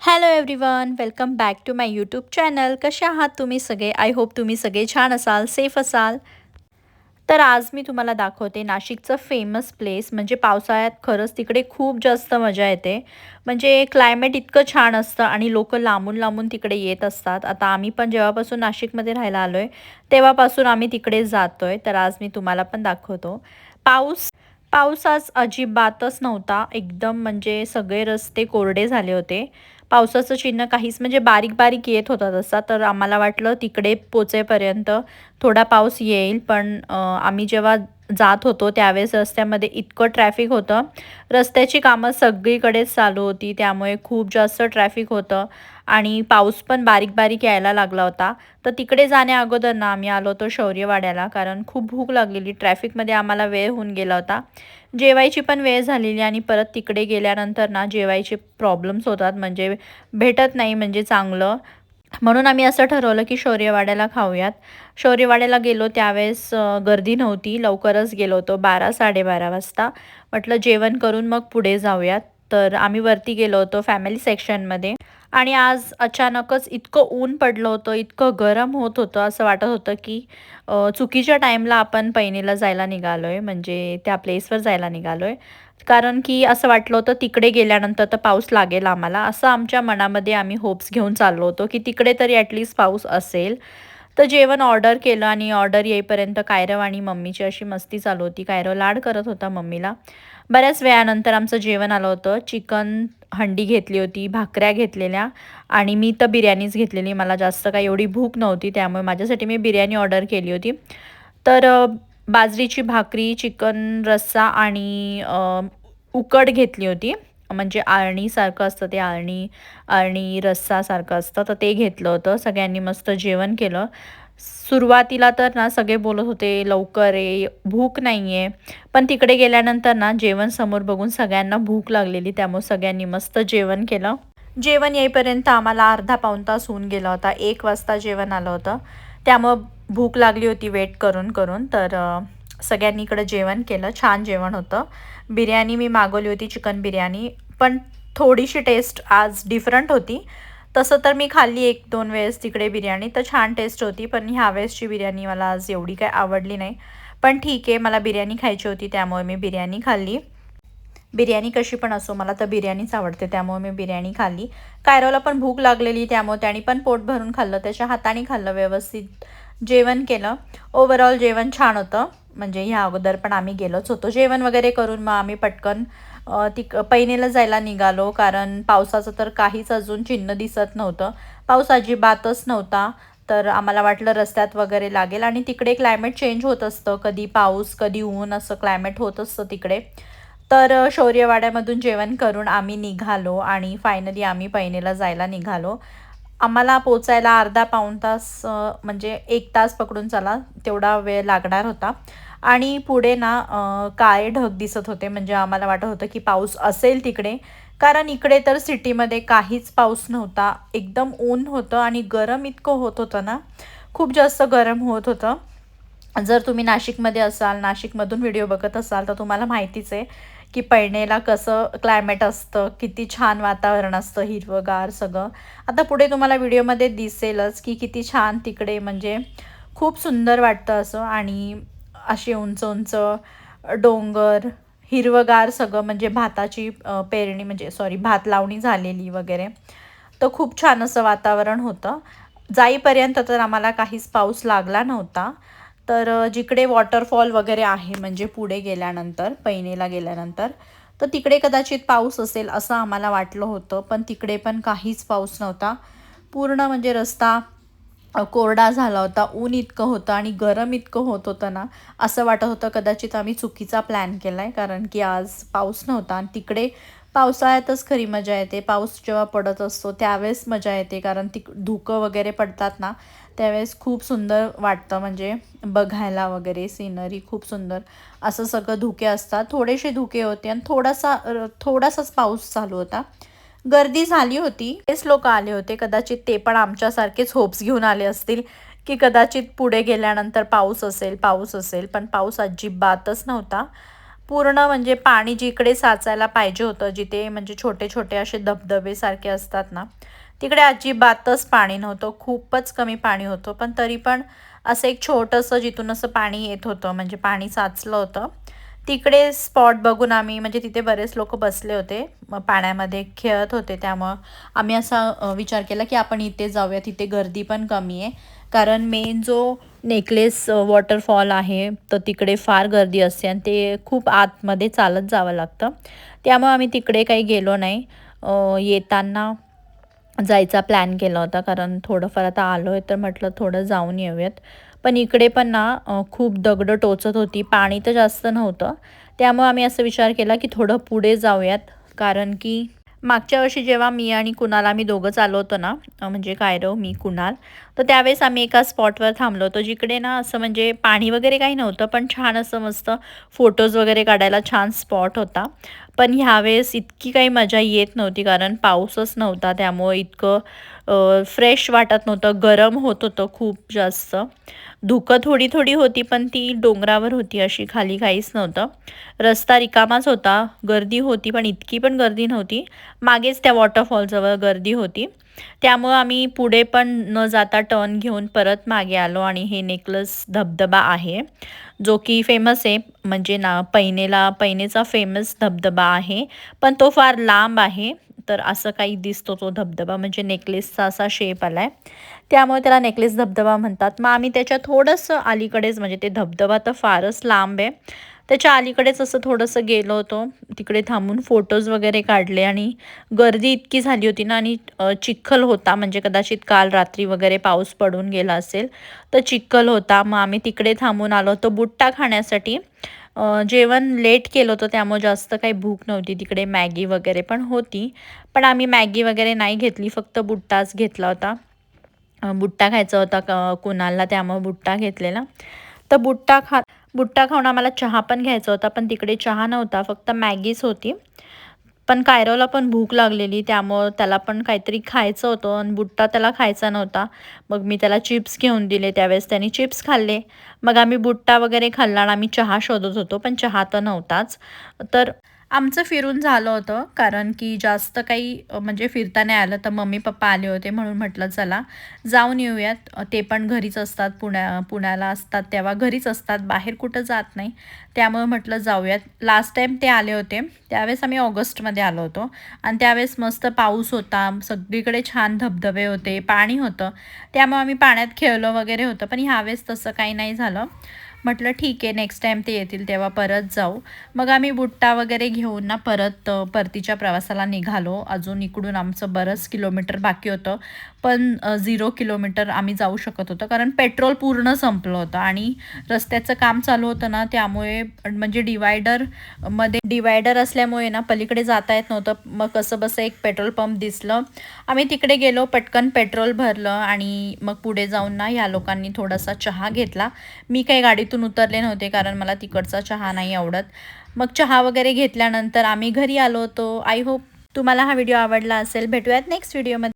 Hello everyone, welcome back to my YouTube channel. कसे आहात तुम्ही सगळे? आय होप तुम्ही सगळे छान असाल, सेफ असाल. तर आज मी तुम्हाला दाखवते नाशिकचं फेमस प्लेस. म्हणजे पावसाळ्यात खरंच तिकडे खूप जास्त मजा येते. म्हणजे क्लायमेट इतकं छान असतं आणि लोकं लांबून लांबून तिकडे येत असतात. आता आम्ही पण जेव्हापासून नाशिकमध्ये राहायला आलोय तेव्हापासून आम्ही तिकडे जातोय. तर आज मी तुम्हाला पण दाखवतो. पाऊस पाऊस आज अजिबातच नव्हता. एकदम म्हणजे सगळे रस्ते कोरडे झाले होते. पावसाचं चिन्ह काहीच म्हणजे बारीक-बारीक येत होता तसा. तर आम्हाला वाटलं तिकडे पोहोचेपर्यंत थोडा पाऊस येईल. पण आम्ही जेव्हा जात होतो त्यावेळेस रस्त्यामध्ये इतकं ट्रॅफिक होतं. रस्त्याची कामं सगळीकडेच चालू होती. त्यामुळे खूप जास्त ट्रॅफिक होतं आणि पाऊस पण बारीक-बारीक यायला लागला होता. तर तिकडे जाण्या अगोदर ना आम्ही आलो होतो शौर्यवाड्याला, कारण खूप भूक लागलेली. ट्रॅफिकमध्ये आम्हाला वेळ होऊन गेला होता. जेवायची पण वेळ झालेली आणि परत तिकडे गेल्यानंतर ना जेवायचे प्रॉब्लेम्स होतात, म्हणजे भेटत नाही म्हणजे चांगलं. म्हणून आम्ही असं ठरवलं की शौर्यवाड्याला खाऊयात. शौर्यवाड्याला गेलो त्यावेळेस गर्दी नव्हती. लवकरच गेलो होतो 12-12:30 वाजता. म्हटलं जेवण करून मग पुढे जाऊयात. तर आम्ही वरती गेलो होतो फॅमिली सेक्शनमध्ये. आणि आज अचानकच इतकं ऊन पडलं होतं, इतकं गरम होत होतं, असं वाटत होतं की चुकीच्या टाईमला आपण पैनेला जायला निघालोय, म्हणजे त्या प्लेसवर जायला निघालोय. कारण की असं वाटलं होतं तिकडे गेल्यानंतर तर पाऊस लागेल आम्हाला, असं आमच्या मनामध्ये आम्ही होप्स घेऊन चाललो होतो की तिकडे तरी ॲटलीस्ट पाऊस असेल. तर जेवण ऑर्डर केलं आणि ऑर्डर येईपर्यंत कायरव आणि मम्मीची अशी मस्ती चालू होती. कायरव लाड करत होता मम्मीला. बऱ्याच वेळानंतर आमचं जेवण आलं होतं. चिकन हंडी घेतली होती, भाकऱ्या घेतलेल्या आणि मी तर बिर्याणीच घेतलेली. मला जास्त काही एवढी भूक नव्हती, त्यामुळे माझ्यासाठी मी बिर्याणी ऑर्डर केली होती. तर बाजरीची भाकरी, चिकन रस्सा आणि उकड घेतली होती. म्हणजे आळणीसारखं असतं ते, अळणी रस्सासारखं असतं, तर ते घेतलं होतं. सगळ्यांनी मस्त जेवण केलं. सुरुवातीला तर ना सगळे बोलत होते, "लवकर ये, भूक नाही आहे." पण तिकडे गेल्यानंतर ना जेवण समोर बघून सगळ्यांना भूक लागलेली, त्यामुळे सगळ्यांनी मस्त जेवण केलं. जेवण येईपर्यंत आम्हाला अर्धा पाऊण तास होऊन गेला होता. 1 वाजता जेवण आलं होतं. त्यामुळं भूक लागली होती वेट करून करून. तर सगळ्यांनी इकडं जेवण केलं. छान जेवण होतं. बिर्याणी मी मागवली होती, चिकन बिर्याणी. पण थोडीशी टेस्ट आज डिफरंट होती. तसं तर मी खाल्ली 1-2 वेळेस तिकडे बिर्याणी, तर छान टेस्ट होती. पण ह्यावेळेसची बिर्याणी मला आज एवढी काही आवडली नाही. पण ठीक आहे, मला बिर्याणी खायची होती त्यामुळे मी बिर्याणी खाल्ली. बिर्याणी कशी पण असो, मला तर बिर्याणीच आवडते, त्यामुळे मी बिर्याणी खाल्ली. कायरोला पण भूक लागलेली, त्यामुळे त्याने पण पोट भरून खाल्लं. त्याच्या हाताने खाल्लं, व्यवस्थित जेवण केलं. ओव्हरऑल जेवण छान होतं. म्हणजे ह्या अगोदर पण आम्ही गेलोच होतो. जेवण वगैरे करून मग आम्ही पटकन पैनेला जायला निघालो, कारण पावसाचं तर काहीच अजून चिन्ह दिसत नव्हतं. पाऊस अजिबातच नव्हता. तर आम्हाला वाटलं रस्त्यात वगैरे लागेल आणि तिकडे क्लायमेट चेंज होत असतं. कधी पाऊस, कधी ऊन, असं क्लायमेट होत असतं तिकडे. तर शौर्यवाड्यामधून जेवण करून आम्ही निघालो आणि फायनली आम्ही पैनेला जायला निघालो. आम्हाला पोचायला अर्धा पाऊण तास, म्हणजे 1 तास पकडून चला, तेवढा वेळ लागणार होता. आणि पुढे ना काळे ढग दिसत होते, म्हणजे आम्हाला वाटत होतं की पाऊस असेल तिकडे. कारण इकडे तर सिटीमध्ये काहीच पाऊस नव्हता. एकदम ऊन होतं आणि गरम इतकं होत होतं ना, खूप जास्त गरम होत होतं. जर तुम्ही नाशिकमध्ये असाल, नाशिकमधून व्हिडिओ बघत असाल, तर तुम्हाला माहितीच आहे की पैणेला कसं क्लायमेट असतं, किती छान वातावरण असतं, हिरवंगार सगळं. आता पुढे तुम्हाला व्हिडिओमध्ये दिसेलच की किती छान तिकडे, म्हणजे खूप सुंदर वाटतं असं. आणि असे उंच-उंच डोंगर, हिरवंगार सगळं, म्हणजे भाताची पेरणी, म्हणजे सॉरी, भात लावणी झालेली वगैरे. तर खूप छान असं वातावरण होतं. जाईपर्यंत तर आम्हाला काहीच पाऊस लागला नव्हता. तर जिकडे वॉटरफॉल वगैरे आहे, म्हणजे पुढे गेल्यानंतर, पैनेला गेल्यानंतर, तर तिकडे कदाचित पाऊस असेल असं आम्हाला वाटलं होतं. पण तिकडे पण काहीच पाऊस नव्हता. पूर्ण म्हणजे रस्ता कोरडा झाला होता. ऊन इतकं होतं आणि गरम इतकं होत होतं ना, असं वाटत होतं कदाचित आम्ही चुकीचा प्लॅन केला आहे. कारण की आज पाऊस नव्हता आणि तिकडे पावसाळ्यातच खरी मजा येते. पाऊस जेव्हा पडत असतो त्यावेळेस मजा येते, कारण धुकं वगैरे पडतात ना, त्यावेळेस खूप सुंदर वाटतं, म्हणजे बघायला वगैरे सीनरी खूप सुंदर. असं सगळं धुके असतात. थोडेसे धुके होते आणि थोडासाच पाऊस चालू होता. गर्दी झाली होती. तेच लोकं आले होते. कदाचित ते पण आमच्यासारखेच होप्स घेऊन आले असतील, की कदाचित पुढे गेल्यानंतर पाऊस असेल, पाऊस असेल. पण पाऊस अजिबातच नव्हता. पूर्ण म्हणजे पाणी जिकडे साचायला पाहिजे होतं, जिथे म्हणजे छोटे छोटे असे धबधबे सारखे असतात ना, तिकडे अजिबातच पाणी नव्हतं. खूपच कमी पाणी होतं. पण तरी पण असं एक छोटंसं जिथून असं पाणी येत होतं, म्हणजे पाणी साचलं होतं. तिकडे स्पॉट बघून आम्ही म्हणजे तिथे बरेच लोक बसले होते, मग पाण्यामध्ये खेळत होते. त्यामुळं आम्ही असा विचार केला की आपण इथे जाऊया, तिथे गर्दी पण कमी आहे. कारण मेन जो नेकलेस वॉटरफॉल आहे तर तिकडे फार गर्दी असते आणि ते खूप आतमध्ये चालत जावं लागतं. त्यामुळे आम्ही तिकडे काही गेलो नाही. येताना जायचा प्लॅन केला होता, कारण थोडंफार आता आलो आहे तर म्हटलं थोडं जाऊन येऊयात. पण इकडे पण ना खूप दगडं टोचत होती, पाणी तर जास्त नव्हतं. त्यामुळे आम्ही असा विचार केला की थोडं पुढे जाऊयात, कारण की मागच्या वर्षी जेव्हा मी आणि कुणाल आम्ही दोघंच आलो होतो ना, म्हणजे कायरो, मी, कुणाल, तर त्यावेळेस आम्ही एका स्पॉटवर थांबलो होतो, जिकडे ना असं म्हणजे पाणी वगैरे काही नव्हतं, पण छान असं मस्त फोटोज वगैरे काढायला छान स्पॉट होता. पण ह्यावेळेस इतकी काही मजा येत नव्हती, कारण पाऊसच नव्हता. त्यामुळे इतकं फ्रेश वाटत नव्हतं, गरम होत होतं खूप जास्त. धुकं थोडी थोडी होती, पण ती डोंगरावर होती, अशी खाली काहीच नव्हतं. रस्ता रिकामाच होता, गर्दी होती पण इतकी पण गर्दी नव्हती. मागेच त्या वॉटरफॉलजवळ गर्दी होती. त्यामुळं आम्ही पुढे पण न जाता टर्न घेऊन परत मागे आलो आणि हे नेकलेस धबधबा आहे, जो की फेमस आहे. म्हणजे ना पैनेचा फेमस धबधबा आहे, पण तो फार लांब आहे. तर असं काही दिसतो तो धबधबा, म्हणजे नेकलेसचा असा शेप आलाय, त्यामुळे त्याला नेकलेस धबधबा म्हणतात. मग आम्ही त्याच्या थोडंसं अलीकडेच, म्हणजे ते धबधबा तर फारच लांब आहे, त्याच्या अलीकडेच असं थोडंसं गेलो होतो. तिकडे थांबून फोटोज वगैरे काढले आणि गर्दी इतकी झाली होती ना, आणि चिखल होता, म्हणजे कदाचित काल रात्री वगैरे पाऊस पडून गेला असेल तर चिखल होता. मग आम्ही तिकडे थांबून आलो होतो बुट्टा खाण्यासाठी. जेवण लेट केलं होतं त्यामुळे जास्त काही भूक नव्हती. तिकडे मॅगी वगैरे पण होती, पण आम्ही मॅगी वगैरे नाही घेतली, फक्त बुट्टाच घेतला होता. बुट्टा खायचा होता कुणालला, त्यामुळे बुट्टा घेतलेला. तर बुट्टा खाऊन आम्हाला चहा पण घ्यायचा होता, पण तिकडे चहा नव्हता, फक्त मॅगीच होती. पण कायरोला पण भूक लागलेली, त्यामुळं त्याला पण काहीतरी खायचं होतं आणि बुट्टा त्याला खायचा नव्हता. मग मी त्याला चिप्स घेऊन दिले, त्यावेळेस त्याने चिप्स खाल्ले. मग आम्ही बुट्टा वगैरे खाल्ला आणि आम्ही चहा शोधत होतो, पण चहा तर नव्हताच. तर आमचं फिरून झालं होतं, कारण की जास्त काही म्हणजे फिरता नाही आलं. तर मम्मी पप्पा आले होते म्हणून म्हटलं चला जाऊन येऊयात. ते पण घरीच असतात, पुण्याला असतात तेव्हा घरीच असतात, बाहेर कुठं जात नाही. त्यामुळे म्हटलं जाऊयात. लास्ट टाईम ते आले होते त्यावेळेस आम्ही ऑगस्टमध्ये आलो होतो, आणि त्यावेळेस मस्त पाऊस होता, सगळीकडे छान धबधबे होते, पाणी होतं. त्यामुळे आम्ही पाण्यात खेळलो वगैरे होतं. पण ह्यावेळेस तसं काही नाही झालं. म्हटलं ठीक आहे, नेक्स्ट टाईम ते येतील तेव्हा परत जाऊ. मग आम्ही बुट्टा वगैरे घेऊन ना परत परतीच्या प्रवासाला निघालो. अजून इकडून आमचं बरंच किलोमीटर बाकी होतं, पण 0 किलोमीटर आम्ही जाऊ शकत होतो, कारण पेट्रोल पूर्ण संपलं होतं आणि रस्त्याचं काम चालू होतं ना, त्यामुळे म्हणजे डिवायडर असल्यामुळे ना पलीकडे जाता येत नव्हतं. मग कसं बसं एक पेट्रोल पंप दिसलं, आम्ही तिकडे गेलो, पटकन पेट्रोल भरलं आणि मग पुढे जाऊन ना ह्या लोकांनी थोडासा चहा घेतला. मी काही गाडीतून उतरले नव्हते, कारण मला तिकडचा चहा नाही आवडत. मग चहा वगैरे घेतल्यानंतर आम्ही घरी आलो होतो. आय होप तुम्हाला हा व्हिडिओ आवडला असेल. भेटूयात नेक्स्ट व्हिडिओमध्ये.